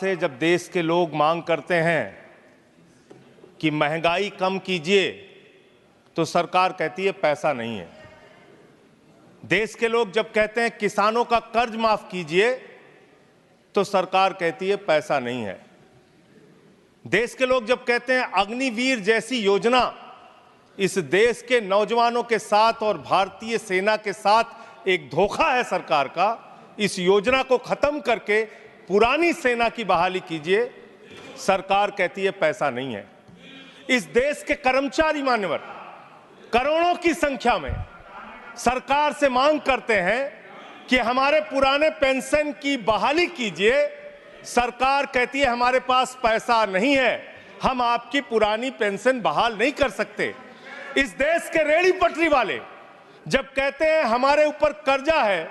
से जब देश के लोग मांग करते हैं कि महंगाई कम कीजिए, तो सरकार कहती है पैसा नहीं है। देश के लोग जब कहते हैं किसानों का कर्ज माफ कीजिए, तो सरकार कहती है पैसा नहीं है। देश के लोग जब कहते हैं अग्निवीर जैसी योजना इस देश के नौजवानों के साथ और भारतीय सेना के साथ एक धोखा है सरकार का, इस योजना को खत्म करके पुरानी सेना की बहाली कीजिए, सरकार कहती है पैसा नहीं है। इस देश के कर्मचारी मान्यवर करोड़ों की संख्या में सरकार से मांग करते हैं कि हमारे पुराने पेंशन की बहाली कीजिए। सरकार कहती है हमारे पास पैसा नहीं है, हम आपकी पुरानी पेंशन बहाल नहीं कर सकते। इस देश के रेहड़ी पटरी वाले जब कहते हैं हमारे ऊपर कर्जा है,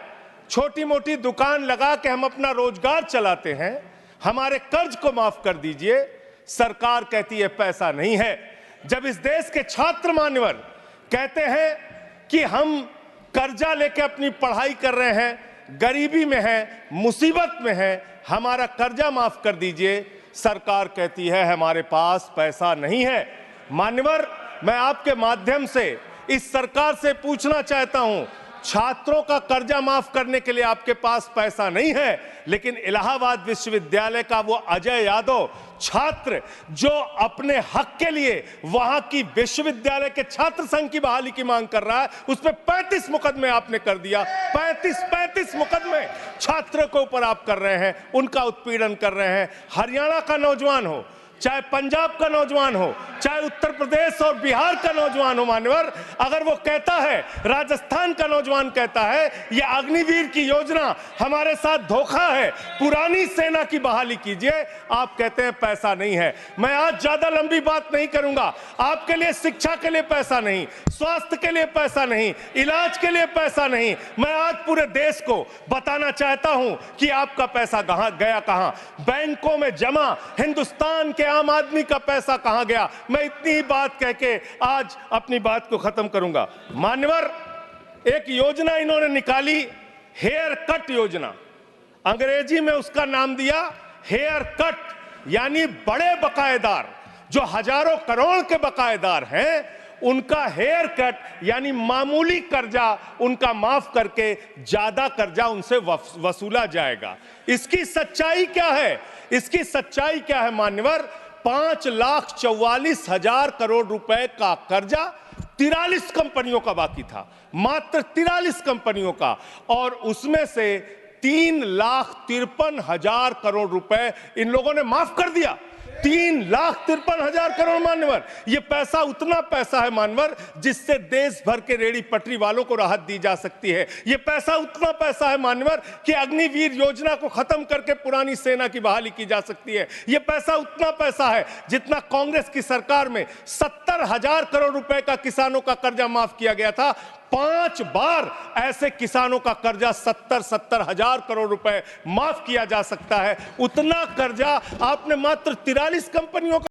छोटी मोटी दुकान लगा के हम अपना रोजगार चलाते हैं, हमारे कर्ज को माफ कर दीजिए, सरकार कहती है पैसा नहीं है। जब इस देश के छात्र मान्यवर कहते हैं कि हम कर्जा लेके अपनी पढ़ाई कर रहे हैं, गरीबी में हैं, मुसीबत में हैं, हमारा कर्जा माफ कर दीजिए, सरकार कहती है हमारे पास पैसा नहीं है। मान्यवर, मैं आपके माध्यम से इस सरकार से पूछना चाहता हूं, छात्रों का कर्जा माफ करने के लिए आपके पास पैसा नहीं है, लेकिन इलाहाबाद विश्वविद्यालय का वो अजय यादव छात्र जो अपने हक के लिए वहां की विश्वविद्यालय के छात्र संघ की बहाली की मांग कर रहा है, उस पर 35 मुकदमे आपने कर दिया। 35 मुकदमे छात्र के ऊपर आप कर रहे हैं, उनका उत्पीड़न कर रहे हैं। हरियाणा का नौजवान हो, चाहे पंजाब का नौजवान हो, चाहे उत्तर प्रदेश और बिहार का नौजवान हो मान्यवर, अगर वो कहता है, राजस्थान का नौजवान कहता है ये अग्निवीर की योजना हमारे साथ धोखा है, पुरानी सेना की बहाली कीजिए, आप कहते हैं पैसा नहीं है। मैं आज ज्यादा लंबी बात नहीं करूंगा। आपके लिए शिक्षा के लिए पैसा नहीं, स्वास्थ्य के लिए पैसा नहीं, इलाज के लिए पैसा नहीं। मैं आज पूरे देश को बताना चाहता हूं कि आपका पैसा कहां गया, कहां बैंकों में जमा हिंदुस्तान के आम आदमी का पैसा कहां गया। मैं इतनी ही बात कह के आज अपनी बात को खत्म करूंगा। मान्यवर, एक योजना इन्होंने निकाली, हेयर कट योजना, अंग्रेजी में उसका नाम दिया हेयर कट, यानी बड़े बकायेदार जो हजारों करोड़ के बकायेदार हैं, उनका हेयर कट यानी मामूली कर्जा उनका माफ करके ज्यादा कर्जा उनसे वसूला जाएगा। इसकी सच्चाई क्या है? इसकी सच्चाई क्या है मान्यवर? 5,44,000 करोड़ रुपए का कर्जा 43 कंपनियों का बाकी था, मात्र 43 कंपनियों का, और उसमें से 3,53,000 करोड़ रुपए इन लोगों ने माफ कर दिया। 3,53,000 करोड़ मान्यवर, ये पैसा उतना पैसा है मान्यवर जिससे देश भर के रेहड़ी पटरी वालों को राहत दी जा सकती है। ये पैसा उतना पैसा है मान्यवर कि अग्निवीर योजना को खत्म करके पुरानी सेना की बहाली की जा सकती है। ये पैसा उतना पैसा है जितना कांग्रेस की सरकार में 70,000 करोड़ रुपए का किसानों का कर्जा माफ किया गया था। 5 बार ऐसे किसानों का कर्जा 70,000 करोड़ रुपए माफ किया जा सकता है। उतना कर्जा आपने मात्र 43 कंपनियों का